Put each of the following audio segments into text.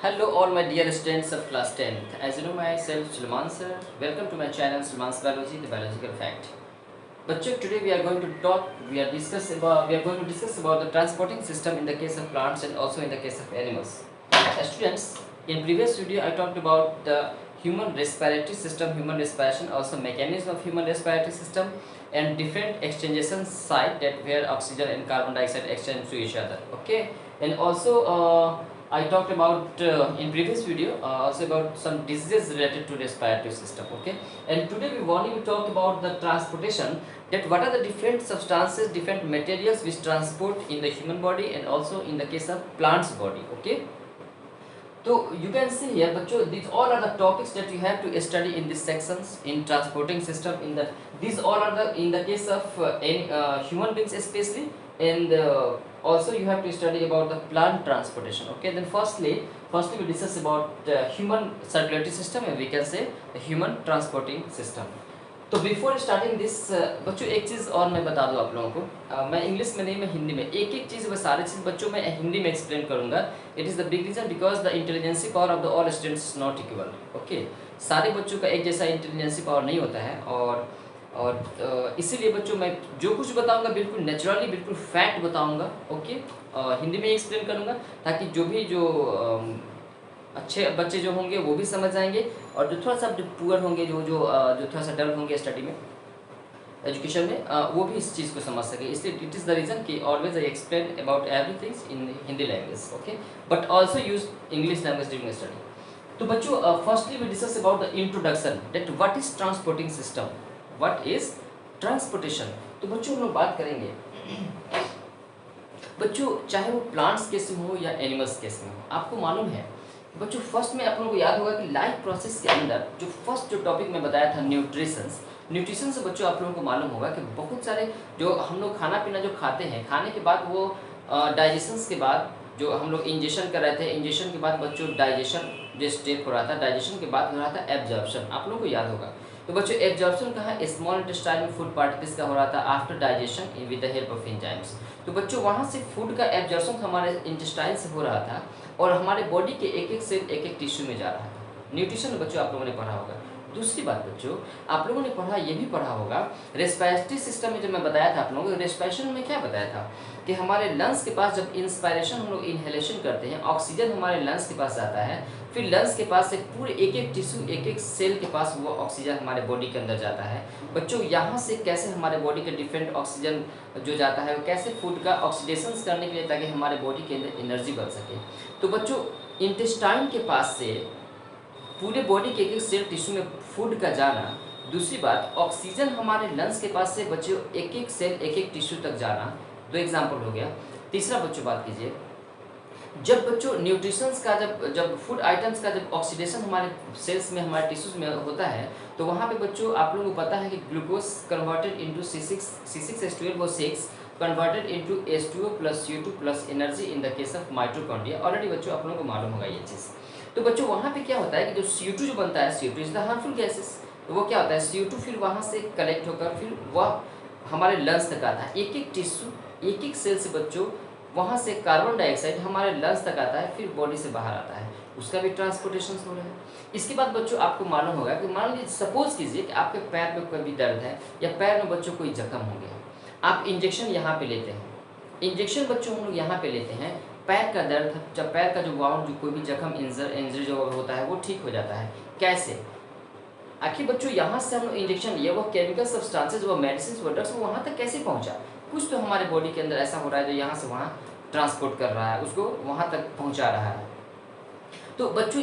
Hello all my dear students of class 10th. As you know myself Sulman sir. Welcome to my channel Sulman's Biology, the biological fact. बच्चों, today we are going to discuss about the transporting system in the case of plants and also in the case of animals. Students, in previous video I talked about the human respiratory system, human respiration, also mechanism of human respiratory system and different exchangeation site that where oxygen and carbon dioxide exchange to each other. Okay, and also I talked about in previous video also about some diseases related to respiratory system. Okay, and today we want to talk about the transportation, that what are the different substances, different materials which transport in the human body and also in the case of plants body. Okay, so you can see here bachcho, these all are the topics that you have to study in these sections in transporting system. In the these all are the in the case of any human beings especially, and also you have to study about the plant transportation. Okay, then firstly we discuss about the human circulatory system, and we can say the human transporting system. तो before starting this बच्चों एक चीज़ और मैं बता दूं आप लोगों को, मैं इंग्लिश में नहीं, मैं हिंदी में एक एक चीज़, वह सारी चीज़ बच्चों मैं हिंदी में एक्सप्लेन करूंगा. It is the big reason because the intelligence power of the all students is not equal. Okay, सारे बच्चों का एक जैसा इंटेलिजेंसी पावर नहीं होता है, और इसीलिए बच्चों मैं जो कुछ बताऊंगा बिल्कुल नेचुरली, बिल्कुल फैक्ट बताऊंगा. ओके, हिंदी में एक्सप्लेन करूंगा ताकि जो अच्छे बच्चे जो होंगे वो भी समझ जाएंगे, और जो थोड़ा सा पुअर होंगे, जो थोड़ा सा डल होंगे स्टडी में, एजुकेशन में, वो भी इस चीज़ को समझ सके. इसलिए इट इज़ द रीज़न कि always I explain about everything in Hindi language. Okay, but also use English language during study. तो बच्चों firstly we discuss about the introduction, that what is transporting system, what is transportation. तो बच्चों हम लोग बात करेंगे बच्चों, चाहे वो प्लांट्स केस में हो या एनिमल्स केस में हो. आपको मालूम है बच्चों, फर्स्ट में आप लोगों को याद होगा कि लाइफ प्रोसेस के अंदर जो टॉपिक मैं बताया था न्यूट्रिशन से बच्चों आप लोगों को मालूम होगा कि बहुत सारे जो हम लोग खाना पीना जो खाते हैं, खाने के बाद वो डाइजेशन के बाद जो हम लोग इंजेक्शन कर रहे थे, इंजेक्शन के बाद बच्चों डाइजेशन जो स्टेप हो रहा था, डाइजेशन के बाद हो रहा था एब्जॉर्प्शन. आप लोगों को याद होगा. तो बच्चों एब्जॉर्प्शन कहाँ, स्मॉल इंटेस्टाइन में फूड पार्टिकल्स का हो रहा था after digestion with the help of enzymes. तो बच्चों वहाँ से फूड का एब्जॉर्प्शन हमारे इंटेस्टाइन से हो रहा था और हमारे बॉडी के एक एक सेल एक एक टिश्यू में जा रहा था. न्यूट्रिशन बच्चों आप लोगों ने पढ़ा होगा. दूसरी बात बच्चों, आप लोगों ने पढ़ा, ये भी पढ़ा होगा, रेस्पिरेटरी सिस्टम में जब मैं बताया था आप लोगों को, रेस्पिरेशन में क्या बताया था कि हमारे लंग्स के पास जब इंस्पायरेशन हम लोग इनहेलेशन करते हैं, ऑक्सीजन हमारे लंग्स के पास जाता है, फिर लंग्स के पास से पूरे एक एक टिश्यू, एक एक सेल के पास वो ऑक्सीजन हमारे बॉडी के अंदर जाता है. बच्चों यहाँ से कैसे हमारे बॉडी के डिफरेंट ऑक्सीजन जो जाता है वो कैसे फूड का ऑक्सीडेशन करने के लिए, ताकि हमारे बॉडी के अंदर एनर्जी बढ़ सके. तो बच्चों इंटेस्टाइन के पास से पूरे बॉडी के एक एक सेल टिश्यू में फूड का जाना. दूसरी बात, ऑक्सीजन हमारे लंग्स के पास से बच्चों एक एक सेल एक एक टिश्यू तक जाना. दो एग्जाम्पल हो गया. तीसरा बच्चों बात कीजिए, जब बच्चों न्यूट्रिशंस का जब फूड आइटम्स का जब ऑक्सीडेशन हमारे सेल्स में, हमारे टिश्यूज में होता है, तो वहाँ पे बच्चों आप लोगों को पता है कि glucose converted into C6H12O6 converted into H2O plus CO2 plus energy in the case of mitochondria. Already बच्चों आप लोगों को मालूम होगा ये चीज़. तो बच्चों वहाँ पे क्या होता है कि जो CO2 जो बनता है, CO2 is the harmful gases. तो वो क्या होता है, CO2 फिर वहाँ से कलेक्ट होकर फिर वह हमारे लंग्स तक आता है, एक एक टिश्यू, एक एक सेल से बच्चों वहाँ से कार्बन डाइऑक्साइड हमारे लंग्स तक आता है, फिर बॉडी से बाहर आता है, उसका भी ट्रांसपोर्टेशन हो रहा है. इसके बाद बच्चों आपको मालूम होगा कि मान लीजिए सपोज कीजिए कि आपके पैर में कोई भी दर्द है या पैर में बच्चों कोई जख्म हो गया, आप इंजेक्शन यहाँ पे लेते हैं. इंजेक्शन बच्चों हम लोग यहाँ पे लेते हैं, पैर का दर्द, जब पैर का जो वाउंड, जो कोई भी जख्म, इंजरी जो होता है वो ठीक हो जाता है. कैसे? आखिर बच्चों यहाँ से हम लोग इंजेक्शन लिए, वो केमिकल सब्सटेंसेस, वो मेडिसिन, वो ड्रग्स, वो वहाँ तक कैसे पहुँचा? कुछ तो हमारे बॉडी के अंदर ऐसा हो रहा है जो यहाँ से वहाँ ट्रांसपोर्ट कर रहा है, उसको वहाँ तक पहुँचा रहा है. तो बच्चों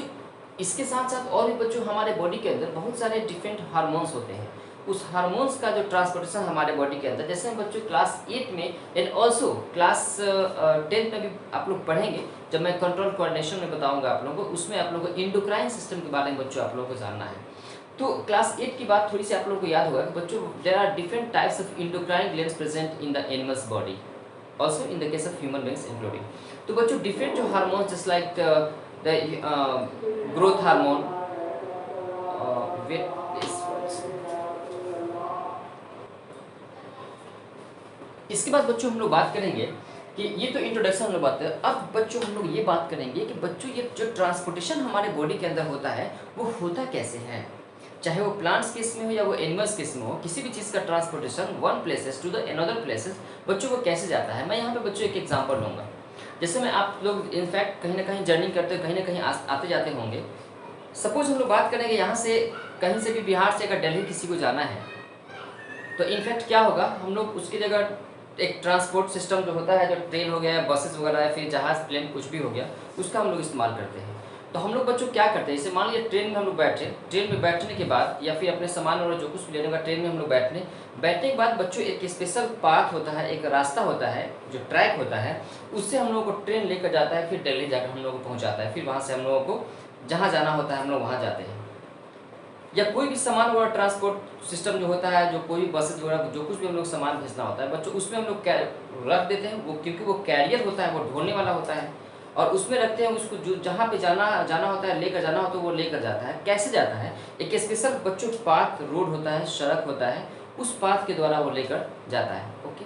इसके साथ साथ और भी बच्चों हमारे बॉडी के अंदर बहुत सारे डिफरेंट हार्मोन्स होते हैं. उस हार्मोन्स का जो ट्रांसपोर्टेशन हमारे बॉडी के अंदर, जैसे हम बच्चों क्लास 8 में एंड ऑल्सो क्लास 10 में भी आप लोग पढ़ेंगे, जब मैं कंट्रोल कोऑर्डिनेशन में बताऊंगा आप लोगों को, उसमें आप लोगों को इंडोक्राइन सिस्टम के बारे में बच्चों आप लोगों को जानना है. तो क्लास 8 की बात थोड़ी सी आप लोगों को याद होगा कि बच्चों there are different types of endocrine glands present in the animals body, also in the case of human beings including. तो बच्चों डिफरेंट जो hormones just like the growth hormone, इसके बाद बच्चों हम लोग बात करेंगे कि ये तो इंट्रोडक्शन हम लोग बात करें। अब बच्चों हम लोग ये बात करेंगे कि बच्चों ये जो ट्रांसपोर्टेशन हमारे बॉडी के अंदर होता है वो होता कैसे है, चाहे वो प्लांट्स केस में हो या वो एनिमल्स केस में हो, किसी भी चीज़ का transportation one places to the another places बच्चों को कैसे जाता है। मैं यहाँ पे बच्चों एक एग्जांपल लूँगा। जैसे मैं आप लोग इनफैक्ट कहीं ना कहीं जर्नी करते कहीं ना कहीं आते जाते होंगे। सपोज हम लोग बात करेंगे यहाँ से कहीं से भी बिहार से अगर दिल्ली किसी को जाना है तो इनफैक्ट क्या होगा, हम लोग उसकी जगह एक ट्रांसपोर्ट सिस्टम जो होता है, जो ट्रेन हो गया, बसेस वगैरह है, फिर जहाज़ प्लेन कुछ भी हो गया, उसका हम लोग इस्तेमाल करते हैं। तो हम लोग बच्चों क्या करते हैं, जैसे मान लीजिए ट्रेन में हम लोग बैठे, ट्रेन में बैठने के बाद या फिर अपने सामान और जो कुछ भी लेने का ट्रेन में हम लोग बैठने के बाद बच्चों एक स्पेशल पाथ होता है, एक रास्ता होता है, जो ट्रैक होता है, उससे हम लोगों को ट्रेन लेकर जाता है, फिर दिल्ली जाकर हम लोगों को पहुँचाता है, फिर वहाँ से हम लोगों को जहाँ जाना होता है हम लोग वहाँ जाते हैं। या कोई भी सामान वगैरह ट्रांसपोर्ट सिस्टम जो होता है, जो कोई भी बसेज वगैरह जो कुछ भी हम लोग सामान भेजना होता है बच्चों, उसमें हम लोग रख देते हैं वो, क्योंकि वो कैरियर होता है, वो ढोने वाला होता है, और उसमें रखते हैं उसको, जो जहाँ पे जाना होता है, लेकर जाना होता है, वो लेकर जाता है। कैसे जाता है, एक स्पेशल बच्चों पाथ रोड होता है, सड़क होता है, उस पाथ के द्वारा वो लेकर जाता है। ओके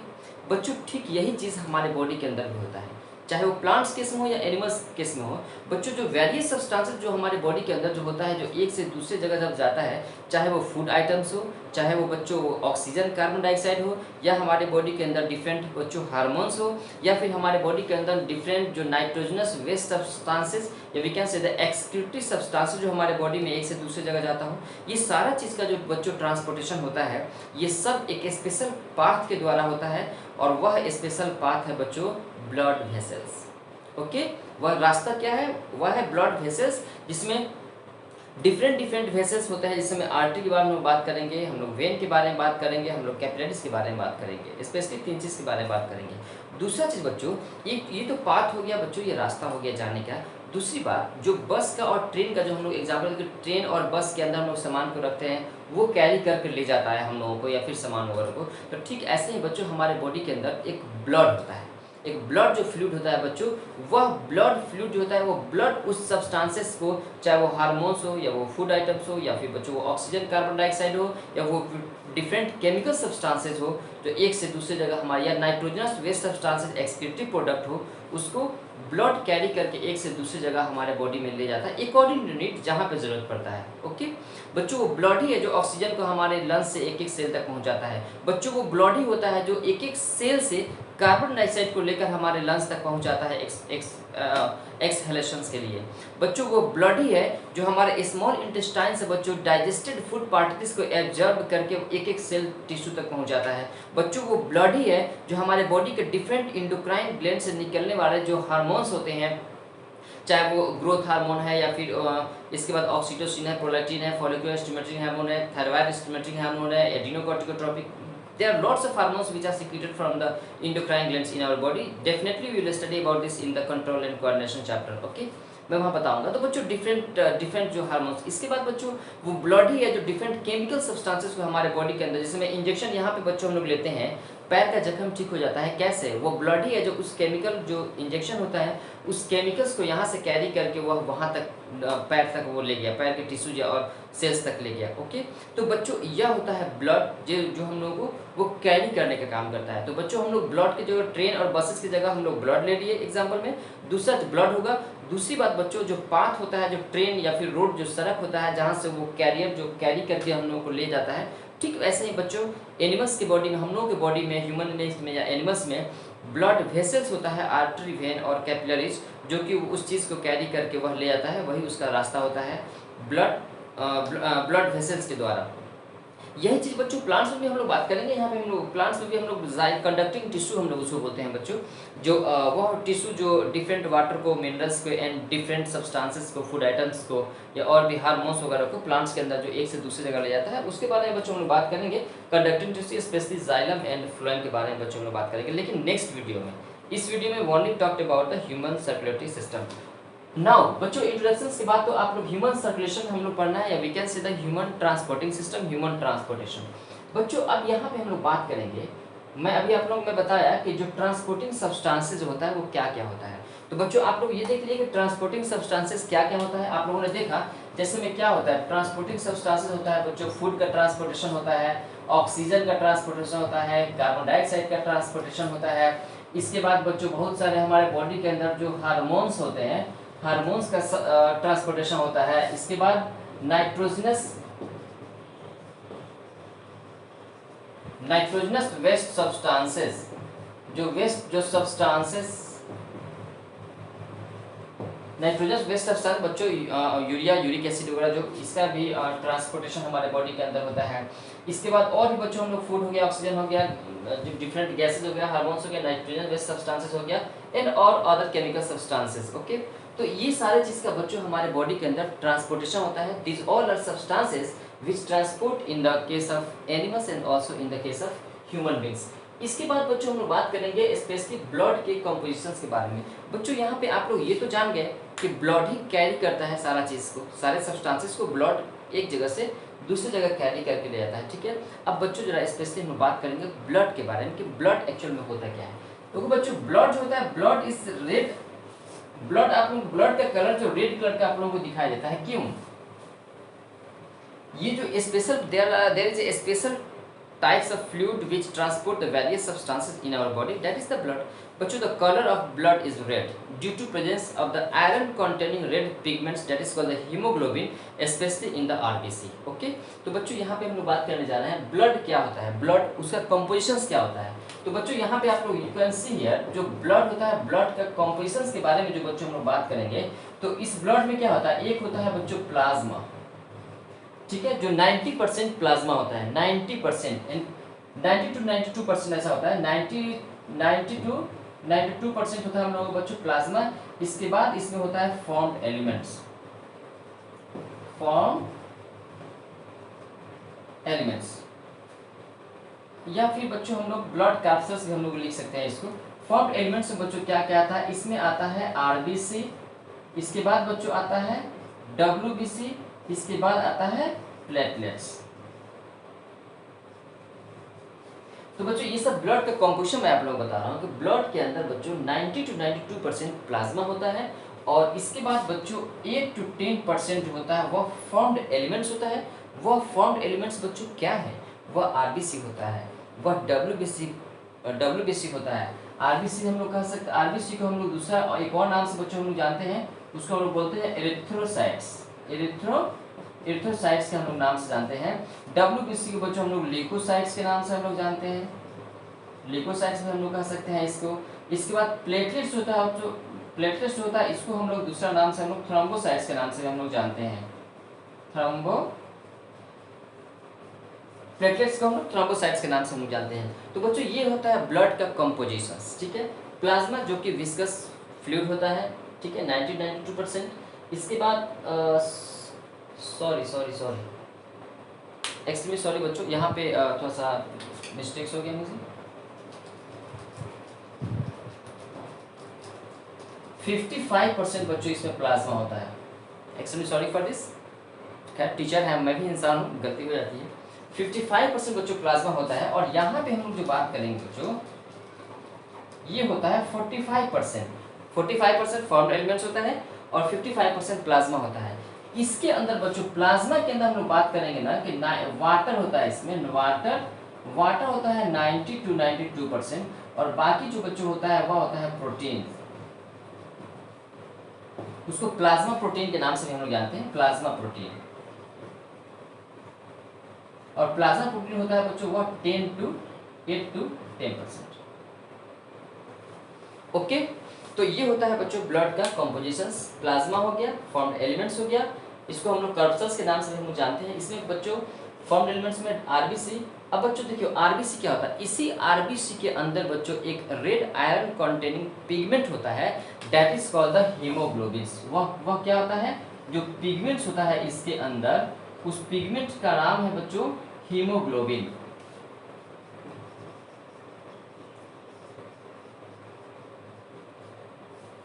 बच्चों, ठीक यही चीज़ हमारे बॉडी के अंदर भी होता है, चाहे वो प्लांट्स केस में हो या एनिमल्स केस में हो बच्चों। जो वेरियस सब्सटेंसेस जो हमारे बॉडी के अंदर जो होता है, जो एक से दूसरे जगह जब जाता है, चाहे वो फूड आइटम्स हो, चाहे वो बच्चों ऑक्सीजन कार्बन डाइऑक्साइड हो, या हमारे बॉडी के अंदर डिफरेंट बच्चों हार्मोन्स हो, या फिर हमारे बॉडी के अंदर डिफरेंट जो नाइट्रोजनस वेस्ट सब्सटेंसेस या we can say the excretory substances जो हमारे बॉडी में एक से दूसरे जगह जाता हो, ये सारा चीज़ का जो बच्चों ट्रांसपोर्टेशन होता है, ये सब एक स्पेशल पाथ के द्वारा होता है, और वह स्पेशल पाथ है बच्चों ब्लड वेसल्स। ओके वह रास्ता क्या है, वह है ब्लड वेसल्स, जिसमें डिफरेंट वेसल्स होते हैं। जिससे में आर्टरी के बारे में बात करेंगे, हम लोग वेन के बारे में बात करेंगे, हम लोग कैपिलरीज के बारे में बात करेंगे, स्पेशली 3 चीज़ के बारे में बात करेंगे। दूसरा चीज़ बच्चों, ये तो पाथ हो गया बच्चों, ये रास्ता हो गया जाने का। दूसरी बात, जो बस का और ट्रेन का जो हम लोग एग्जाम्पल देते, ट्रेन और बस के अंदर हम लोग सामान को रखते हैं, वो कैरी करके ले जाता है हम लोगों को या फिर सामान वगैरह को। तो ठीक ऐसे ही बच्चों हमारे बॉडी के अंदर एक ब्लड होता है, एक ब्लड जो फ्लूइड होता है बच्चों, वह ब्लड फ्लूइड जो होता है, वो ब्लड उस सब्सटेंसेस को, चाहे वो हार्मोन्स हो या वो फूड आइटम्स हो या फिर बच्चों वो ऑक्सीजन कार्बन डाइऑक्साइड हो या वो डिफरेंट केमिकल सब्सटेंसेस हो जो एक से दूसरे जगह हमारे, या nitrogenous waste substances excretory product हो, उसको ब्लड कैरी करके एक से दूसरी जगह हमारे बॉडी में ले जाता है अकॉर्डिंग टू नीड, जहाँ पे ज़रूरत पड़ता है। ओके बच्चों, वो ब्लड ही है जो ऑक्सीजन को हमारे लंग्स से एक एक सेल तक पहुँचाता है। बच्चों, वो ब्लड ही होता है जो एक एक सेल से कार्बन डाइऑक्साइड को लेकर हमारे लंग्स तक पहुंचाता है एक्सहेलेशंस के लिए। बच्चों, वो ब्लड ही है जो हमारे स्मॉल इंटेस्टाइन से बच्चों डाइजेस्टेड फूड पार्टिकल्स को एब्जॉर्ब करके एक एक सेल टिश्यू तक पहुंचाता है। बच्चों, वो ब्लड ही है जो हमारे बॉडी के डिफरेंट इंडोक्राइन ग्लैंड से निकलने वाले जो हार्मोन्स होते हैं, चाहे वो ग्रोथ हार्मोन है या फिर इसके बाद ऑक्सीटोसिन है, प्रोलैक्टिन है, फॉलिकुलर स्टिमुलेटिंग हार्मोन है, थायराइड स्टिमुलेटिंग हार्मोन है, एडिनोकॉर्टिकोट्रोपिक। There are lots of hormones which are secreted from the endocrine glands in our body. Definitely we will study about this in the control and coordination chapter. Okay? मैं वहाँ बताऊंगा। तो बच्चों different जो hormones, इसके बाद बच्चों वो ब्लड ही है जो डिफरेंट केमिकल सब्सटेंसेस को हमारे बॉडी के अंदर, जैसे में इंजेक्शन यहाँ पे बच्चों हम लोग लेते हैं, पैर का जख्म ठीक हो जाता है, कैसे? वो ब्लड ही है जो उस केमिकल जो इंजेक्शन होता है, उस केमिकल्स को यहाँ से कैरी करके वह वहाँ तक पैर तक वो ले गया, पैर के टिश्यूज और सेल्स तक ले गया। ओके, तो बच्चों यह होता है ब्लड जो हम लोगों को वो कैरी करने का काम करता है। तो बच्चों, हम लोग ब्लड के जगह ट्रेन और बसेस की जगह हम लोग ब्लड ले लिए एग्जाम्पल में, दूसरा ब्लड होगा। दूसरी बात बच्चों, जो पाथ होता है, जो ट्रेन या फिर रोड, जो सड़क होता है जहाँ से वो कैरियर जो कैरी करके हम लोगों को ले जाता है, ठीक वैसे ही बच्चों एनिमल्स की बॉडी में, हम लोगों की बॉडी में, ह्यूमन में या एनिमल्स में ब्लड वेसल्स होता है, आर्टरी, वेन और कैपिलरीज, जो कि उस चीज़ को कैरी करके वह ले जाता है, वही उसका रास्ता होता है ब्लड वेसल्स के द्वारा। यही चीज़ बच्चों प्लांट्स में भी हम लोग बात करेंगे। यहाँ पे हम लोग प्लांट्स में भी हम लोग कंडक्टिंग टिश्यू हम लोग उसको बोलते हैं बच्चों, जो वह टिश्यू जो डिफरेंट वाटर को, मिनरल्स को एंड डिफरेंट सब्सटेंसेस को, फूड आइटम्स को या और भी हार्मोन्स वगैरह को प्लांट्स के अंदर जो एक से दूसरी जगह ले जाता है, उसके बारे में बच्चों हम लोग बात करेंगे। Conducting tissue specially xylem and phloem के बारे में बच्चों हम लोग बात करेंगे, लेकिन नेक्स्ट वीडियो में। इस वीडियो में only talked about the human circulatory system. Now बच्चों, इंट्रोडक्शन के बाद तो आप लोग ह्यूमन सर्कुलेशन हम लोग पढ़ना है, या we can say the human transporting system, human transportation. बच्चों, अब यहाँ पे हम लोग बात करेंगे, मैं अभी आप लोगों को बताया कि जो ट्रांसपोर्टिंग सब्सटेंसेस होता है वो क्या क्या होता है। तो बच्चों, आप लोग ये देख लीजिए कि ट्रांसपोर्टिंग सब्सटेंसेस क्या क्या होता है। आप लोगों ने देखा जैसे में क्या होता है, ट्रांसपोर्टिंग सब्सटेंसेस होता है बच्चों, फूड का ट्रांसपोर्टेशन होता है, ऑक्सीजन का ट्रांसपोर्टेशन होता है, कार्बन डाइऑक्साइड का ट्रांसपोर्टेशन होता है, इसके बाद बच्चों बहुत सारे हमारे बॉडी के अंदर जो हार्मोन्स होते हैं, हार्मोन्स का ट्रांसपोर्टेशन होता है। इसके बाद नाइट्रोजनस वेस्ट सब्सटेंसेस, जो सब्सटेंसेस नाइट्रोजन वेस्ट सब्सटेंस बच्चों यूरिया, यूरिक एसिड वगैरह, जो इसका भी ट्रांसपोर्टेशन हमारे बॉडी के अंदर होता है। इसके बाद और भी बच्चों हम लोग फूड हो गया, ऑक्सीजन हो गया, जो डिफरेंट गैसेज हो गया, हार्मोन्स हो गया, नाइट्रोजन वेस्ट सब्सटेंसेस हो गया, एंड और अदर केमिकल सब्सटेंसेस। ओके, तो ये सारे चीज़ का बच्चों हमारे बॉडी के अंदर ट्रांसपोर्टेशन होता है। This all are substances which transport in the case of animals and also in the case of human beings. इसके बाद बच्चों हम लोग बात करेंगे स्पेशली ब्लड के कंपोजिशंस के बारे में। बच्चों यहाँ पे आप लोग ये तो जान गए कि ब्लड ही कैरी करता है सारा चीज़ को, सारे सब्सटेंसेस को ब्लड एक जगह से दूसरी जगह कैरी करके ले जाता है, ठीक है। अब बच्चों जरा स्पेशली हम बात करेंगे ब्लड के बारे में कि ब्लड एक्चुअल में होता क्या है। तो बच्चों ब्लड जो होता है, ब्लड इज रेड। ब्लड आप लोग, ब्लड का कलर जो रेड कलर का आप लोगों को दिखाई देता है, क्यों? ये जो special there is a special types of fluid which transport the various substances in our body, that is the blood. बच्चों the color of blood is red due to presence of the iron containing red pigments that is called the hemoglobin, especially in the RBC. Okay, तो बच्चों यहाँ पे हम लोग बात करने जा रहे हैं ब्लड क्या होता है, ब्लड उसका कंपोजिशंस क्या होता है। तो बच्चों यहाँ पे आप लोग यू कैन सी हियर जो ब्लड होता है, ब्लड का कंपोजिशंस के बारे में जो बच्चों हम लोग बात करेंगे। तो इस ब्लड में क्या होता है, एक होता है बच्चों प्लाज्मा, ठीक है, जो 90% प्लाज्मा होता है, 90% एंड 90 to 92% ऐसा होता है, 90 to 92% होता है हम लोगों का बच्चों प्लाज्मा। इसके बाद इसमें होता है फॉर्म्ड एलिमेंट्स, या फिर बच्चों हम लोग ब्लड कैप्सूल्स भी हम लोग लिख सकते हैं इसको। फॉर्म्ड एलिमेंट्स में बच्चों क्या क्या आता है, इसमें आता है आरबीसी, इसके बाद बच्चों आता है डब्ल्यूबीसी, इसके बाद आता है प्लेटलेट्स। तो बच्चों ये सब ब्लड का कंपोजिशन मैं आप लोगों को बता रहा हूँ कि ब्लड के अंदर बच्चों 90 to 92% प्लाज्मा होता है, और इसके बाद बच्चों 8 to 10% जो होता है वह फॉर्म्ड एलिमेंट्स होता है। वह फॉर्म्ड एलिमेंट्स बच्चों क्या है, वह आरबीसी होता है, वह डब्ल्यूबीसी होता है। आरबीसी हम लोग कह सकते हैं, आरबीसी को हम लोग दूसरा एक और नाम से बच्चों हम लोग जानते हैं, उसको हम लोग बोलते हैं एरिथ्रोसाइट्स, एरिथ्रोसाइट्स के हम लोग नाम से जानते हैं। डब्ल्यूबीसी को बच्चों हम लोग ल्यूकोसाइट्स के नाम से हम लोग जानते हैं, ल्यूकोसाइट्स भी हम लोग कह सकते हैं इसको। इसके बाद प्लेटलेट्स होता है, जो प्लेटलेट्स होता है इसको हम लोग दूसरा नाम से हम लोग थ्रोम्बोसाइट्स के नाम से हम लोग जानते हैं, प्लेटलेट्स को हम लोग थ्रोम्बोसाइट्स के नाम से हम लोग जानते हैं। तो बच्चों ये होता है ब्लड का कंपोजिशंस, ठीक है। प्लाज्मा जो कि विस्कस फ्लूइड होता है, ठीक है, 90-92%। इसके बाद सॉरी एक्सट्रीमली सॉरी बच्चों, यहाँ पे थोड़ा सा मिस्टेक्स हो गया मुझे। 55% बच्चों इसमें प्लाज्मा होता है। एक्सट्रीमली सॉरी फॉर दिस, खैर टीचर है, मैं भी इंसान हूँ, गलती हो जाती है। 55% बच्चों प्लाज्मा होता है, और यहाँ पे हम लोग जो बात करेंगे बच्चों, ये होता है 45% फॉर्म्ड एलिमेंट्स होता है और 55% प्लाज्मा होता है। इसके अंदर बच्चों प्लाज्मा के अंदर हम लोग बात करेंगे ना कि वाटर होता है, इसमें वाटर होता है 90 to 92%, और बाकी जो बच्चों होता है वह होता है प्रोटीन, उसको प्लाज्मा प्रोटीन के नाम से हम लोग जानते हैं, प्लाज्मा प्रोटीन। और प्लाज्मा प्रोटीन होता है बच्चों वह 8 to 10%। ओके, तो ये होता है बच्चों ब्लड का कंपोजिशंस। प्लाज्मा हो गया, फॉर्म्ड एलिमेंट्स हो गया, इसको हम लोग कर्पल्स के नाम से हम लोग जानते हैं। इसमें बच्चों फॉर्म्ड एलिमेंट्स में आरबीसी। अब बच्चों देखिए आरबीसी क्या होता है, इसी आरबीसी के अंदर बच्चों एक रेड आयरन कंटेनिंग पिगमेंट होता है, that is called the haemoglobin. वह क्या होता है, जो पिगमेंट्स होता है इसके अंदर, उस पिगमेंट का नाम है बच्चों हीमोग्लोबिन।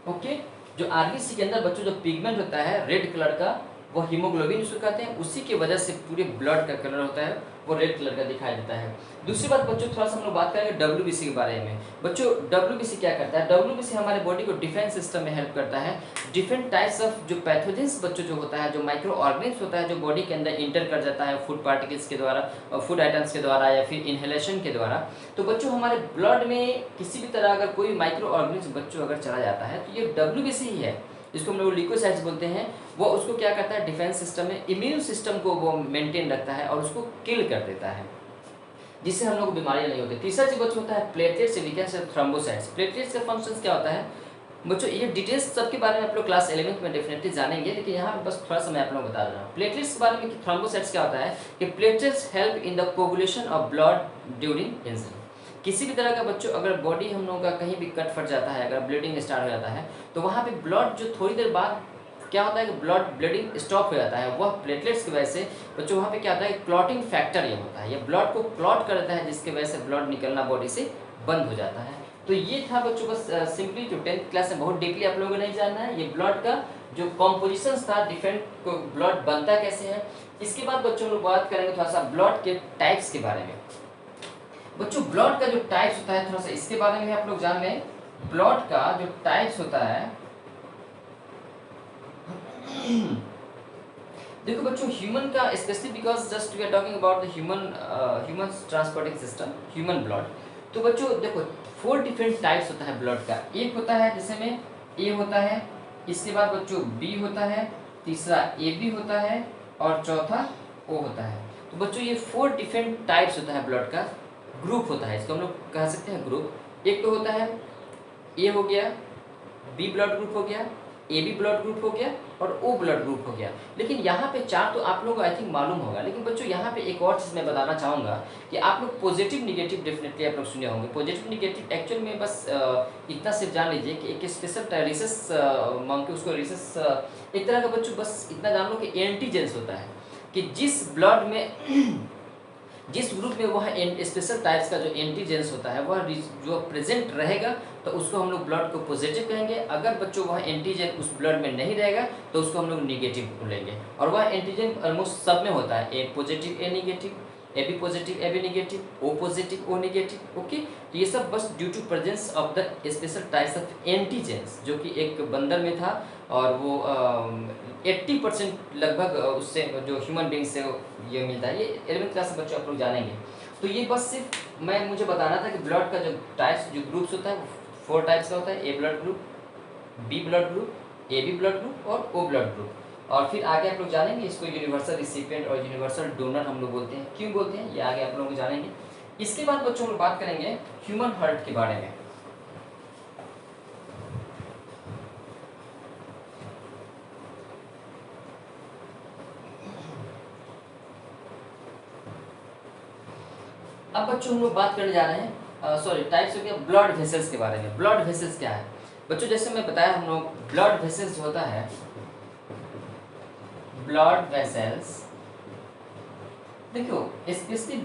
ओके, जो आरबीसी के अंदर बच्चों जो पिगमेंट होता है रेड कलर का, वो हीमोग्लोबिन उसको कहते हैं, उसी की वजह से पूरे ब्लड का कलर होता है वो रेड कलर का दिखाई देता है। दूसरी बात बच्चों, थोड़ा सा हम लोग बात करेंगे डब्ल्यूबीसी के बारे में। बच्चों डब्ल्यूबीसी क्या करता है? डब्ल्यूबीसी हमारे बॉडी को डिफेंस सिस्टम में हेल्प करता है। डिफरेंट टाइप्स ऑफ जो पैथोजेंस बच्चों जो होता है, जो माइक्रो ऑर्गेनिम्स होता है जो बॉडी के अंदर इंटर कर जाता है फूड पार्टिकल्स के द्वारा, फूड आइटम्स के द्वारा या फिर इनहेलेशन के द्वारा। तो बच्चों हमारे ब्लड में किसी भी तरह अगर कोई माइक्रो ऑर्गेनिज्म बच्चों अगर चला जाता है तो ये डब्ल्यूबीसी ही है, जिसको हम लोग ल्यूकोसाइट्स बोलते हैं। वो उसको क्या करता है? डिफेंस सिस्टम में इम्यून सिस्टम को वो मेंटेन रखता है और उसको किल कर देता है, जिससे हम लोग को बीमारियां नहीं होती। तीसरा चीज बच्चों होता है प्लेटलेट्स, वीकेंस और थ्रोम्बोसाइट्स। प्लेटलेट्स का फंक्शंस क्या होता है बच्चों? ये डिटेल्स सबके बारे में आप लोग क्लास 11th में डेफिनेटली जानेंगे, लेकिन यहाँ पे बस थोड़ा सा मैं आप लोगों को बता रहा हूँ। प्लेटलेट्स के बारे में कि थ्रोम्बोसाइट्स क्या होता है कि platelets help in the coagulation of blood during injury. किसी भी तरह का बच्चों अगर बॉडी हम लोगों का कहीं भी कट फट जाता है, अगर ब्लीडिंग स्टार्ट हो जाता है, तो वहाँ पे ब्लड जो थोड़ी देर बाद क्या होता है कि ब्लड ब्लीडिंग स्टॉप हो जाता है, वह प्लेटलेट्स की वजह से बच्चों वहाँ पे क्या होता है? क्लॉटिंग फैक्टर ये होता है, ये ब्लड को क्लॉट कर देता है, जिसकी वजह से ब्लड निकलना बॉडी से बंद हो जाता है। तो ये था बच्चों बस सिंपली जो 10th क्लास में बहुत डीपली आप लोगों को नहीं जानना है, ये ब्लड का जो कॉम्पोजिशन था, डिफरेंट ब्लड बनता कैसे है। इसके बाद बच्चों लोग बात करेंगे थोड़ा सा ब्लड के टाइप्स के बारे में। बच्चों ब्लड का जो टाइप्स होता है थोड़ा सा इसके बारे में आप लोग जान लें। ब्लड का जो टाइप्स होता है देखो बच्चों, ह्यूमन का specially because just we are talking about the human transporting system, human blood. तो बच्चों देखो 4 डिफरेंट टाइप्स होता है ब्लड का। एक होता है जैसे में ए होता है, इसके बाद बच्चों बी होता है, तीसरा ए बी होता है और चौथा ओ होता है। तो बच्चों ये 4 डिफरेंट टाइप्स होता है ब्लड का, ग्रुप होता है, इसको हम लोग कह सकते हैं ग्रुप। एक तो होता है ए हो गया, बी ब्लड ग्रुप हो गया, ए बी ब्लड ग्रुप हो गया और ओ ब्लड ग्रुप हो गया। लेकिन यहाँ पे 4 तो आप लोगों को आई थिंक मालूम होगा, लेकिन बच्चों यहाँ पे एक और चीज़ मैं बताना चाहूँगा कि आप लोग पॉजिटिव निगेटिव डेफिनेटली आप लोग सुने होंगे। पॉजिटिव निगेटिव एक्चुअल में बस इतना सिर्फ जान लीजिए कि एक स्पेशल रिसर्च मांग के उसको रिसर्च एक तरह का बच्चों बस इतना जान लो कि एंटीजेंस होता है कि जिस ब्लड में जिस ग्रुप में वह स्पेशल टाइप्स का जो एंटीजेंस होता है वह जो प्रेजेंट रहेगा तो उसको हम लोग ब्लड को पॉजिटिव कहेंगे। अगर बच्चों वह एंटीजन उस ब्लड में नहीं रहेगा तो उसको हम लोग निगेटिव बोलेंगे। और वह एंटीजन ऑलमोस्ट सब में होता है, A positive A negative, A B positive A B negative, O positive O negative. Okay, तो ये सब बस due to presence of the special types of antigens जो कि एक बंदर में था और वो 80% लगभग उससे जो ह्यूमन बींग से ये मिलता है। ये 11th क्लास से बच्चों आप लोग जानेंगे। तो ये बस सिर्फ मुझे बताना था कि ब्लड का जो टाइप्स जो ग्रुप्स होता है वो 4 टाइप्स का होता है, A blood group, B blood group, A B blood group और ओ ब्लड ग्रुप। और फिर आगे आप लोग जानेंगे इसको यूनिवर्सल रिसिपिएंट और यूनिवर्सल डोनर हम लोग बोलते हैं। क्यों बोलते हैं ये आगे आप लोगों को जानेंगे। इसके बाद बच्चों हम बात करेंगे ह्यूमन हार्ट के बारे में। अब बच्चों हम लोग बात करने जा रहे हैं सॉरी टाइप्स हो गया ब्लड वेसल्स के बारे में। ब्लड वेसल्स क्या है बच्चों? जैसे मैं बताया हम लोग ब्लड वेसल्स होता है, ब्लड वेसल्स देखो स्पेशली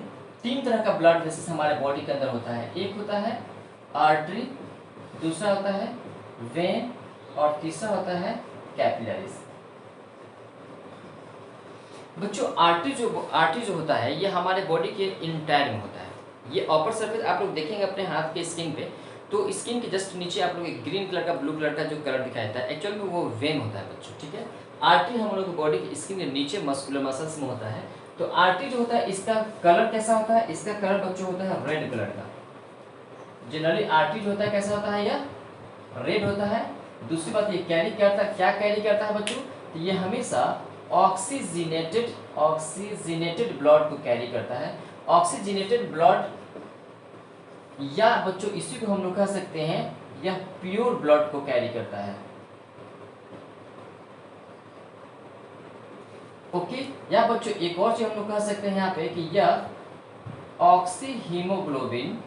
3 तरह का ब्लड वेसल्स हमारे बॉडी के अंदर होता है। एक होता है आर्टरी, दूसरा होता है वेन और तीसरा होता है कैपिलरीज। बच्चों आर्टरी जो होता है ये हमारे बॉडी के इंटायर में होता है। ये अपर सरफेस आप लोग देखेंगे अपने हाथ के स्किन पे, तो स्किन के जस्ट नीचे आप लोग एक ग्रीन कलर का ब्लू कलर का जो कलर दिखाई देता है एक्चुअल में वो वेन होता है बच्चों, ठीक है। आर्टरी हम लोग की बॉडी की स्किन के नीचे मस्कुलर मसल्स में होता है। तो आर्टरी जो होता है इसका कलर कैसा होता है? इसका कलर बच्चों होता है रेड कलर का। जनरली आर्टरी जो होता है कैसा होता है? यह रेड होता है। दूसरी बात ये कैरी करता है, क्या कैरी करता है बच्चों? तो ये हमेशा ऑक्सीजनेटेड ब्लड को कैरी करता है। ऑक्सीजनेटेड ब्लड या बच्चों इसी को हम लोग कह सकते हैं यह प्योर ब्लड को कैरी करता है। ओके, या बच्चों एक और चीज हम लोग कह सकते हैं यहाँ पे कि यह ऑक्सी हीमोग्लोबिन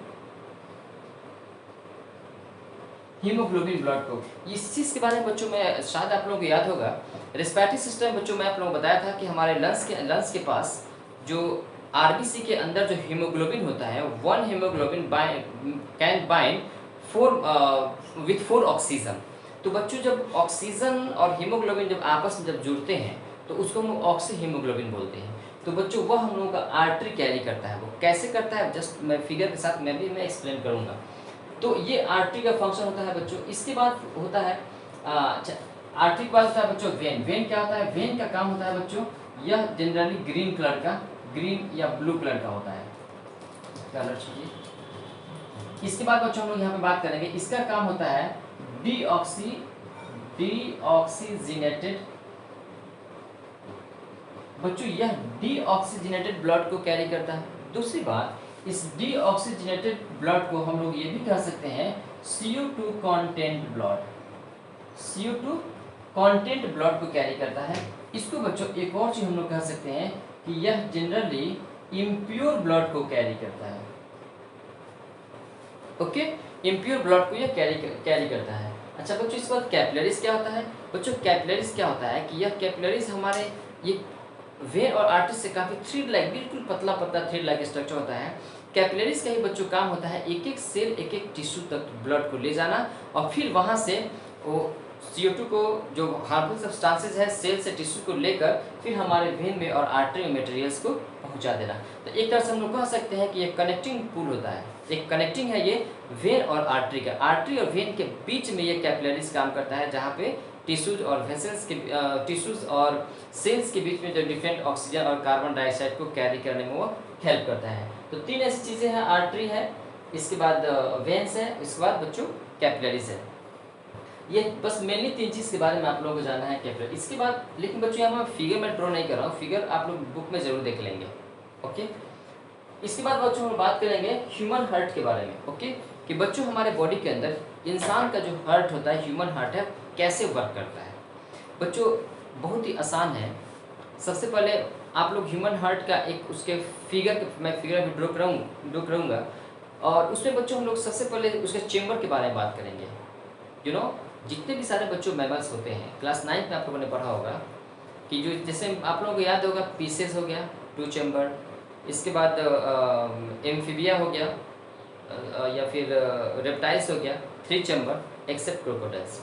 ब्लड को, इस चीज़ के बारे में बच्चों में शायद आप लोगों को याद होगा रेस्पिरेटरी सिस्टम बच्चों मैं आप लोगों को बताया था कि हमारे लंग्स के पास जो आरबीसी के अंदर जो हीमोग्लोबिन होता है 1 haemoglobin can bind 4 with 4 oxygen. तो बच्चों जब ऑक्सीजन और हीमोग्लोबिन जब आपस में जब जुड़ते हैं तो उसको हम लोग ऑक्सी हीमोग्लोबिन बोलते हैं। तो बच्चों वह हम लोगों का आर्टरी कैरी करता है। वो कैसे करता है, जस्ट मैं फिगर के साथ मैं एक्सप्लेन करूँगा। तो ये आर्टरी का फंक्शन होता है बच्चों। इसके बाद होता है अच्छा, आर्टरी के बाद होता है बच्चों वेन। वेन क्या होता है? वेन का काम होता है बच्चों, यह जनरली ग्रीन कलर का, ग्रीन या ब्लू कलर का होता है। कलर चाहिए। इसके बाद बच्चों हम लोग यहाँ पे बात करेंगे, इसका काम होता है डीऑक्सीजिनेटेड। बच्चों यह डीऑक्सीजिनेटेड ब्लड को कैरी करता है। दूसरी बात, इस डीऑक्सीजिनेटेड ब्लड को हम लोग ये भी कह सकते हैं CO2 content blood. CO2 content blood को कैरी करता है। इसको बच्चों एक और चीज हम लोग कह सकते हैं कि यह जनरली इम्प्योर ब्लड को कैरी करता है। ओके, इम्प्योर ब्लड को यह कैरी करता है। अच्छा बच्चों, इसके बाद कैपिलरीज क्या होता है? बच्चों कैपिलरीज क्या होता है कि यह कैपिलरीज हमारे ये वेन और आर्टरी से काफ़ी थ्रेड लाइक, बिल्कुल पतला पतला थ्रेड लाइक स्ट्रक्चर होता है। कैपिलरीज का ही बच्चों काम होता है एक एक सेल, एक एक टिश्यू तक ब्लड को ले जाना और फिर वहाँ से वो CO2 को, जो हार्मफुल सब्सटेंसेस है, सेल से टिश्यू को लेकर फिर हमारे वेन में और आर्टरी में मटेरियल्स को पहुंचा देना। तो एक तरह से हम लोग कह सकते हैं कि ये कनेक्टिंग पुल होता है, एक कनेक्टिंग है ये वेन और आर्टरी का। आर्टरी और वेन के बीच में ये कैपिलरीज काम करता है, जहाँ पे टिश्यूज और वेसल्स के टिश्यूज और सेल्स के बीच में जो डिफरेंट ऑक्सीजन और कार्बन डाइऑक्साइड को कैरी करने में वो हेल्प करता है। तो तीन ऐसी चीज़ें हैं, आर्टरी है, इसके बाद वेन्स है, इसके बाद बच्चों कैपिलरीज है। ये बस मेनली तीन चीज़ के बारे में आप लोगों को जानना है कैपिलरी। इसके बाद लेकिन बच्चों यहाँ मैं फिगर में ड्रॉ नहीं कर रहा हूँ, फिगर आप लोग बुक में ज़रूर देख लेंगे। ओके, इसके बाद बच्चों हम बात करेंगे ह्यूमन हार्ट के बारे में। ओके, कि बच्चों हमारे बॉडी के अंदर इंसान का जो हार्ट होता है, ह्यूमन हार्ट है, कैसे वर्क करता है। बच्चों बहुत ही आसान है। सबसे पहले आप लोग ह्यूमन हार्ट का एक उसके मैं फिगर अभी ड्रॉ करूँगा और उसमें बच्चों हम लोग सबसे पहले उसके चेम्बर के बारे में बात करेंगे। यू नो, जितने भी सारे बच्चों मैमल्स होते हैं, क्लास 9 में आप लोगों ने पढ़ा होगा कि जो, जैसे आप लोगों को याद होगा, पीसेस हो गया 2 चैम्बर, इसके बाद एम्फीबिया हो गया या फिर रेप्टाइल्स हो गया 3 चैम्बर एक्सेप्ट क्रोकोडाइल्स।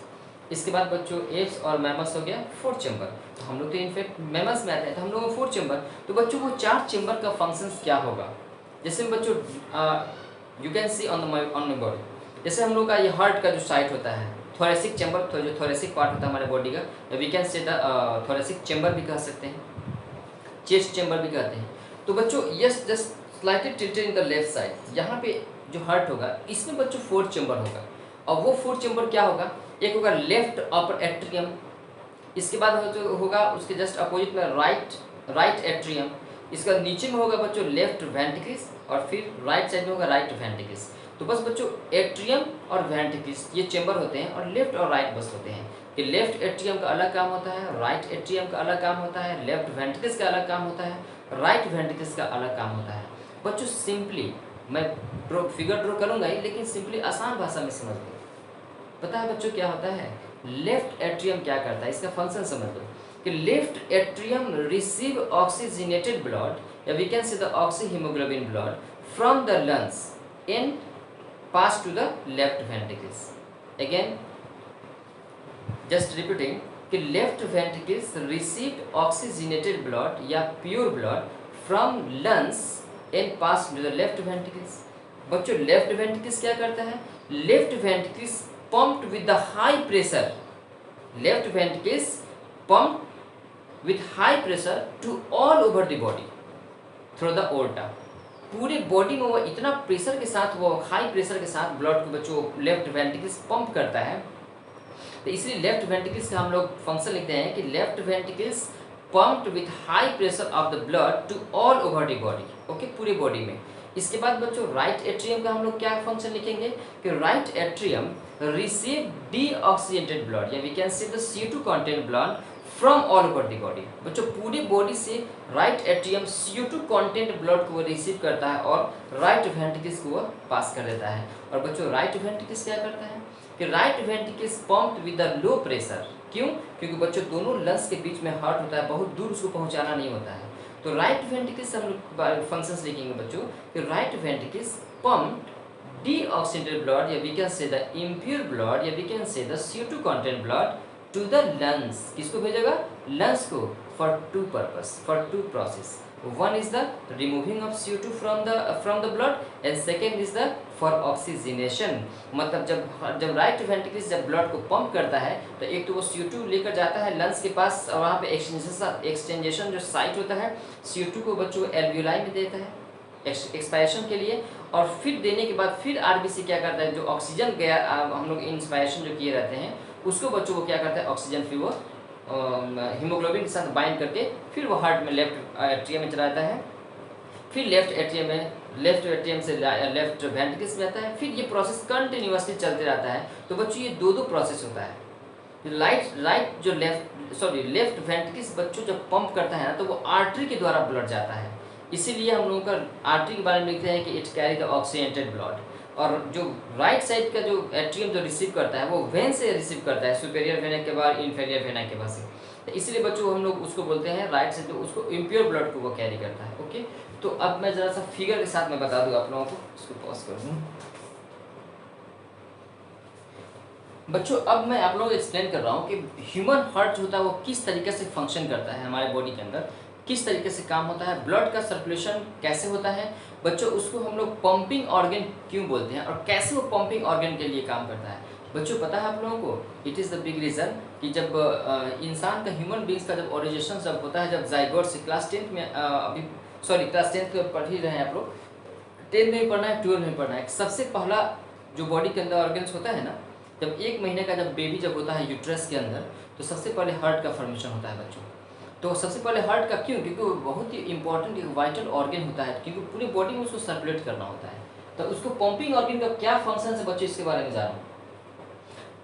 इसके बाद बच्चों एप्स और मैमल्स हो गया 4 चैम्बर। तो हम लोग तो इनफेक्ट मैमल्स में आते हैं, तो हम लोग को 4 चैम्बर। तो बच्चों वो 4 चैम्बर का फंक्शंस क्या होगा, जैसे बच्चों you can see on my body, जैसे हम लोग का ये हार्ट का जो साइट होता है, थोरेसिक चैम्बर, जो थोरेसिक पार्ट होता है हमारे बॉडी का, we can say the thoracic chamber भी कह सकते हैं, चेस्ट चैम्बर भी कहते हैं। तो बच्चों yes just slightly tilted in the left side, यहाँ पे जो हार्ट होगा इसमें बच्चों 4 चैम्बर होगा। और वो 4 चैम्बर क्या होगा, एक होगा लेफ्ट अपर एट्रियम, इसके बाद जो होगा उसके जस्ट अपोजिट में राइट एट्रियम, इसका नीचे में होगा बच्चों लेफ्ट वेंट्रिकल्स और फिर राइट साइड में होगा राइट वेंट्रिकल्स। तो बस बच्चों एट्रियम और वेंट्रिकल्स ये चैम्बर होते हैं और लेफ्ट और राइट बस होते हैं कि लेफ्ट एट्रियम का अलग काम होता है, राइट एट्रियम का अलग काम होता है, लेफ्ट वेंट्रिकल्स का अलग काम होता है, राइट वेंट्रिकल्स का अलग काम होता है। बच्चों सिंपली मैं फिगर ड्रॉ करूँगा ही, लेकिन सिंपली आसान भाषा में समझ लो। पता है बच्चों क्या होता है, लेफ्ट एट्रियम क्या करता है, इसका फंक्शन समझ लो कि left atrium receive oxygenated blood या we can say the oxy haemoglobin blood from the lungs and pass to the left ventricles. Again just repeating कि left ventricles received oxygenated blood या pure blood from lungs and pass to the left ventricles. बच्चों left ventricles क्या करता है, left ventricles pumped with the high pressure, left ventricles pumped with high pressure to all over the body through the aorta। पूरे body में वो इतना pressure के साथ, वो हाई प्रेशर के साथ ब्लड को बच्चों लेफ्ट वेंट्रिकल्स पंप करता है। तो इसलिए लेफ्ट वेंट्रिकल्स का हम लोग फंक्शन लिखते हैं कि left ventricles pumped with high pressure of the blood to all over the body. Okay, पूरे बॉडी में। इसके बाद बच्चों राइट एट्रियम का हम लोग क्या फंक्शन लिखेंगे कि right atrium receive deoxygenated blood या we can say the CO2 content blood from all over the body. बच्चों पूरी बॉडी से right atrium CO2 content blood को रिसीव करता है और राइट वेंट्रिकल्स को पास कर देता है। और बच्चों राइट वेंट्रिकल्स क्या करता है कि right ventricles pumped with the low pressure. क्यों? क्योंकि बच्चों दोनों लंग्स के बीच में हार्ट होता है, बहुत दूर उसको पहुंचाना नहीं होता है। तो राइट वेंट्रिकल्स हम लोग फंक्शंस लिखेंगे बच्चों कि right ventricles pumped deoxygenated blood या we can say the impure blood या we can say the CO2 content blood to the lungs, किसको भेजेगा, लंग्स को, for two purpose, for two process. One is the removing of CO2 from the blood and second is the for oxygenation. मतलब जब right ventricle जब blood को pump करता है तो एक तो वो CO2 लेकर जाता है लंग्स के पास और वहाँ पे एक्सचेंजेशन जो साइट होता है CO2 को बच्चों एल्वियोलाई में देता है एक्सपायरेशन के लिए, और फिर देने के बाद फिर RBC क्या करता है, जो ऑक्सीजन गया हम लोग इंस्पायरेशन जो किए रहते हैं उसको बच्चों को क्या करता है, ऑक्सीजन फिर वो हीमोग्लोबिन के साथ बाइंड करके फिर वो हार्ट में लेफ्ट एट्रियम में चला जाता है, फिर लेफ्ट एट्रियम से लेफ्ट वेंट्रिकल्स में आता है, फिर ये प्रोसेस कंटिन्यूअसली चलते रहता है। तो बच्चों ये दो प्रोसेस होता है। लेफ्ट वेंट्रिकल्स बच्चों जब पंप करता है ना तो वो आर्टरी के द्वारा ब्लड जाता है, इसीलिए हम लोगों का आर्टरी के बारे में लिखते हैं कि it carry the oxygenated blood. और जो राइट साइड का जो एट्रियम जो रिसीव करता है वो वेन से रिसीव करता है, सुपेरियर वेना के बाद इन्फेरियर वेना के बाद से। तो इसलिए बच्चों हम लोग उसको बोलते हैं राइट साइड, उसको इम्प्योर ब्लड को वो कैरी करता है। ओके, तो अब मैं ज़रा सा फिगर के साथ मैं बता दूँ आप लोगों को, इसको पॉज कर दूँ। बच्चों अब मैं आप लोगों को एक्सप्लेन कर रहा हूँ कि ह्यूमन हार्ट जो होता है वो किस तरीके से फंक्शन करता है, हमारे बॉडी के अंदर किस तरीके से काम होता है, ब्लड का सर्कुलेशन कैसे होता है। बच्चों उसको हम लोग पंपिंग ऑर्गन क्यों बोलते हैं और कैसे वो पंपिंग ऑर्गन के लिए काम करता है। बच्चों पता है आप लोगों को, it is the big reason कि जब इंसान का ह्यूमन बींग्स का जब ओरिजिनेशन जब होता है, जब जाइगोट से क्लास 10 में अभी क्लास 10 पढ़ ही रहे हैं आप लोग, 10 में पढ़ना है 12 में पढ़ना है। सबसे पहला जो बॉडी के अंदर ऑर्गन्स होता है ना, जब 1 महीने का जब बेबी जब होता है यूट्रस के अंदर, तो सबसे पहले हार्ट का फॉर्मेशन होता है बच्चों। तो सबसे पहले हार्ट का क्यों, क्योंकि वो बहुत ही इंपॉर्टेंट एक वाइटल ऑर्गन होता है, क्योंकि पूरी बॉडी में उसको सर्कुलेट करना होता है। तो उसको पंपिंग ऑर्गन का क्या फंक्शन है बच्चों, इसके बारे में जानो।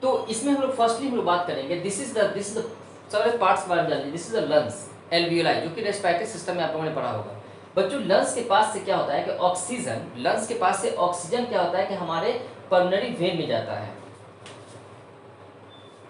तो इसमें हम लोग फर्स्टली हम लोग बात करेंगे, दिस इज द सारे पार्ट्स के बारे में जानिए। This is the lungs alveoli, जो कि रेस्पिरेटरी सिस्टम में आप लोगों ने पढ़ा होगा। बच्चों लंग्स के पास से क्या होता है कि ऑक्सीजन, लंग्स के पास से ऑक्सीजन क्या होता है कि हमारे पल्मोनरी वेन में जाता है,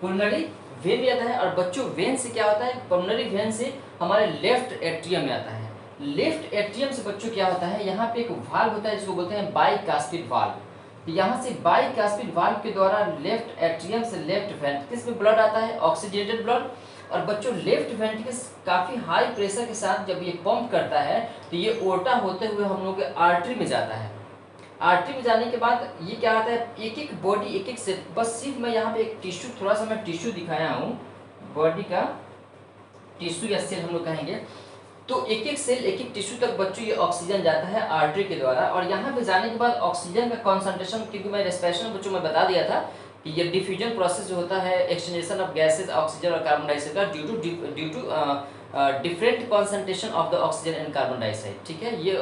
पल्मोनरी वेन में आता है। और बच्चों वेन से क्या होता है, पल्मोनरी वेन से हमारे लेफ्ट एट्रियम में आता है। लेफ्ट एट्रियम से बच्चों क्या होता है, यहाँ पे एक वाल्व होता है जिसको बोलते हैं बाइकास्पिड वाल्व। यहाँ से बाइकास्पिड वाल्व के द्वारा लेफ्ट एट्रियम से लेफ्ट वेंट्रिकल्स में ब्लड आता है, ऑक्सीजनेटेड ब्लड। और बच्चों लेफ्ट वेंट्रिकल्स काफ़ी हाई प्रेशर के साथ जब ये पंप करता है तो ये ओटा होते हुए हम लोग के आर्टरी में जाता है। आर्टरी में जाने के बाद ये क्या आता है, एक एक बॉडी एक एक सेल, बस सिर्फ मैं यहाँ पे एक टिश्यू, थोड़ा सा मैं टिश्यू दिखाया हूँ, बॉडी का टिश्यू या सेल हम लोग कहेंगे। तो एक एक सेल एक एक टिश्यू तक बच्चों ये ऑक्सीजन जाता है आर्टरी के द्वारा। और यहाँ पे जाने के बाद ऑक्सीजन का कॉन्सेंट्रेशन, क्योंकि मैं रेस्पिरेशन बच्चों में बता दिया था कि ये डिफ्यूजन प्रोसेस जो होता है, एक्सचेंजेशन ऑफ गैसेज ऑक्सीजन और कार्बन डाइऑक्साइड का due to different concentration of the oxygen and carbon dioxide, ठीक है, ये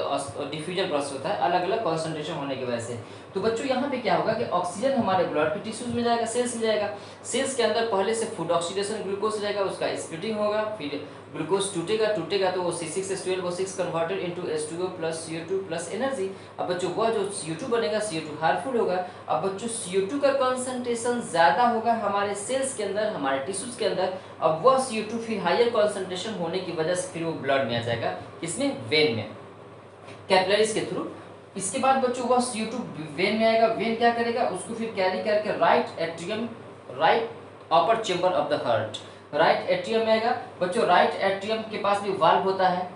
डिफ्यूजन प्रोसेस होता है अलग अलग कॉन्सेंट्रेशन होने की वजह से। तो बच्चों यहाँ पे क्या होगा कि ऑक्सीजन हमारे ब्लड के टिश्यूज में जाएगा, सेल्स में जाएगा। सेल्स के अंदर पहले से फूड ऑक्सीडेशन ग्लूकोज रहेगा, उसका स्प्लिटिंग होगा, फिर ग्लूकोज टूटेगा तो वो C6H12O6 converted into H2O plus CO2 plus energy. अब बच्चों वह जो CO2 बनेगा, CO2 हार्मफुल होगा। अब बच्चों CO2 का कॉन्सेंट्रेशन ज़्यादा होगा हमारे सेल्स के अंदर, हमारे टिश्यूज के अंदर। अब वह CO2 फिर हायर कॉन्सेंट्रेशन होने की वजह से फिर वो ब्लड में आ जाएगा, इसमें वेन में, कैपिलरीज के थ्रू। इसके बाद बच्चों वह CO2 वेन में आएगा, वेन क्या करेगा, उसको फिर कैरी करके right atrium, right upper chamber of the heart, right atrium में आएगा। बच्चों राइट एट्रियम के पास भी वाल्व होता है,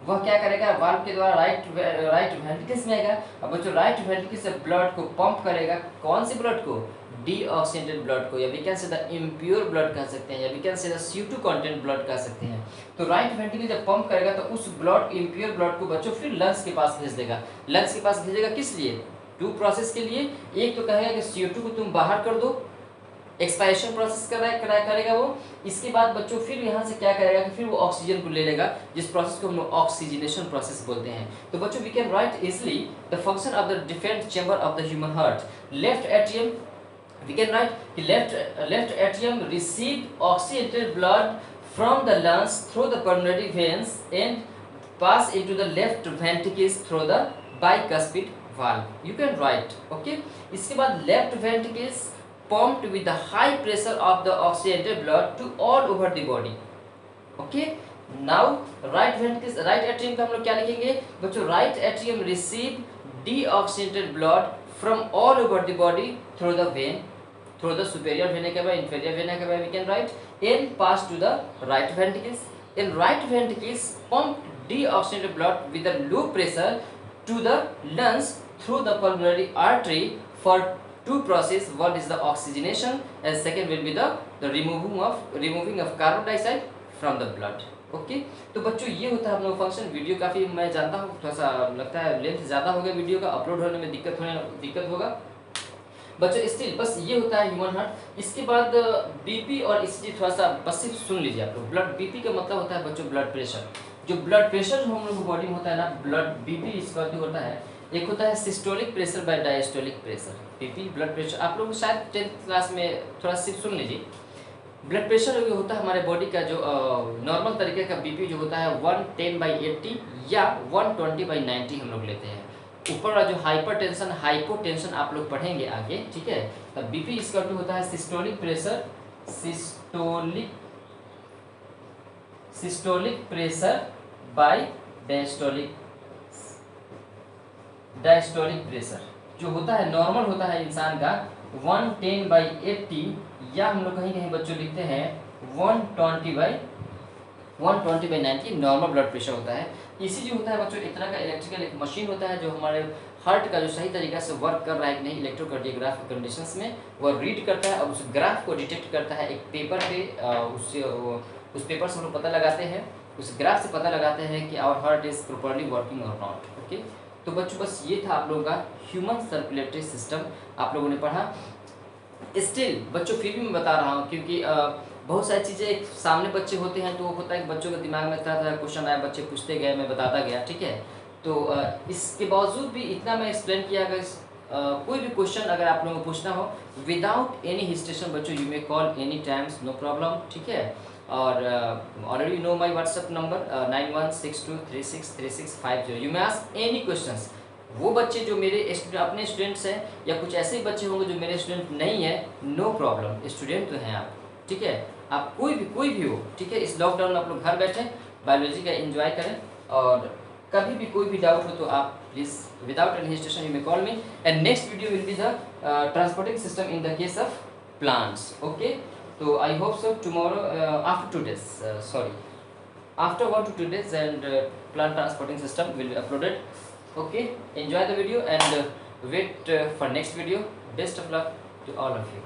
वह क्या करेगा, वाल्व के द्वारा राइट वेंट्रिकल्स में आएगा। अब बच्चों राइट वेंट्रिकल से ब्लड को पंप करेगा, कौन से ब्लड को, डीऑक्सीजनेटेड ब्लड को, या we can say the impure blood कह सकते हैं, या we can say the CO2 content blood कह सकते हैं। तो राइट वेंट्रिकल जब पंप करेगा तो उस ब्लड, इम्प्योर ब्लड को बच्चों फिर लंग्स के पास भेज देगा। लंग्स के पास भेजेगा किस लिए, टू प्रोसेस के लिए। एक तो कहेगा कि CO2 को तुम बाहर कर दो, एक्सपायरेशन प्रोसेस करेगा वो। इसके बाद बच्चों फिर यहाँ से क्या करेगा कि फिर वो ऑक्सीजन को ले लेगा, जिस प्रोसेस को हम लोग ऑक्सीजनेशन प्रोसेस बोलते हैं। तो बच्चों we can write easily the function of the different chamber of the human heart. Left atrium, we can write the left atrium receive oxygenated blood from the lungs through the pulmonary veins and pass into the left ventricles through the bicuspid valve. You can write, okay. इसके बाद left ventricles pumped with the high pressure of the oxygenated blood to all over the body, okay. Now right ventricles, right atrium का हम लोग क्या लिखेंगे बच्चों, right atrium receive deoxygenated blood from all over the body through the vein through the superior vena cava, inferior vena cava we can write. N pass to the right ventricles. In right ventricles pump deoxygenated blood with a low pressure to the lungs through the pulmonary artery for two process. One is the oxygenation and second will be the removing of carbon dioxide from the blood. Okay तो बच्चों ये होता है हम लोग function. Video काफ़ी मैं जानता हूँ थोड़ा सा लगता है लेंथ ज़्यादा हो गया, वीडियो का अपलोड होने में दिक्कत होगा बच्चों। स्टिल बस ये होता है ह्यूमन हार्ट। इसके बाद बीपी और ईसीजी थोड़ा सा बस सिर्फ सुन लीजिए आप लोग। ब्लड बीपी का मतलब होता है बच्चों ब्लड प्रेशर। जो ब्लड प्रेशर जो हम लोग बॉडी में होता है ना, ब्लड बीपी इसका जो होता है, एक होता है systolic pressure by diastolic pressure. BP blood pressure आप लोग शायद 10th क्लास में थोड़ा सिर्फ सुन लीजिए। ब्लड प्रेशर जो होता है हमारे बॉडी का जो नॉर्मल तरीके का बीपी जो होता है 110/80 या 120/90 हम लोग लेते हैं। ऊपर वाला जो हाइपरटेंशन हाइपोटेंशन आप लोग पढ़ेंगे आगे, ठीक है। तब बीपी इसका जो होता है systolic pressure, systolic pressure by diastolic pressure जो होता है नॉर्मल होता है इंसान का 110/80 या हम लोग कहीं कहीं बच्चों लिखते हैं 120/90 नॉर्मल ब्लड प्रेशर होता है। इसी जो होता है बच्चों इतना का इलेक्ट्रिकल एक मशीन होता है जो हमारे हार्ट का जो सही तरीका से वर्क कर रहा है कि नहीं इलेक्ट्रोकार्डियोग्राफ कंडीशंस में, वह रीड करता है और उस ग्राफ को डिटेक्ट करता है एक पेपर पे। उस पेपर से हम लोग पता लगाते हैं, उस ग्राफ से पता लगाते हैं कि our heart is properly working और नॉट। ओके तो बच्चों बस ये था आप लोगों का ह्यूमन सर्कुलेटरी सिस्टम आप लोगों ने पढ़ा। स्टिल बच्चों फिर भी मैं बता रहा हूँ क्योंकि बहुत सारी चीज़ें एक सामने बच्चे होते हैं तो होता है कि बच्चों के दिमाग में तरह तरह क्वेश्चन आया, बच्चे पूछते गए, मैं बताता गया, ठीक है। तो इसके बावजूद भी इतना मैं एक्सप्लेन किया। अगर कोई भी क्वेश्चन अगर आप लोगों को पूछना हो विदाउट एनी हिस्टेशन बच्चों you may call any times, no problem, ठीक है। और already know my WhatsApp number 9162363650। You may ask any questions. वो बच्चे जो मेरे अपने स्टूडेंट्स हैं या कुछ ऐसे ही बच्चे होंगे जो मेरे स्टूडेंट नहीं है, नो प्रॉब्लम, स्टूडेंट तो हैं आप, ठीक है। आप कोई भी हो, ठीक है। इस लॉकडाउन में आप लोग घर बैठे बायोलॉजी का एंजॉय करें और कभी भी कोई भी डाउट हो तो आप please without any hesitation you may call me. And next video will be the transporting system in the case of plants. Okay तो I hope so tomorrow after 2 days after 1 to 2 days and plant transporting system will be uploaded. Okay, enjoy the video and wait for next video. Best of luck to all of you.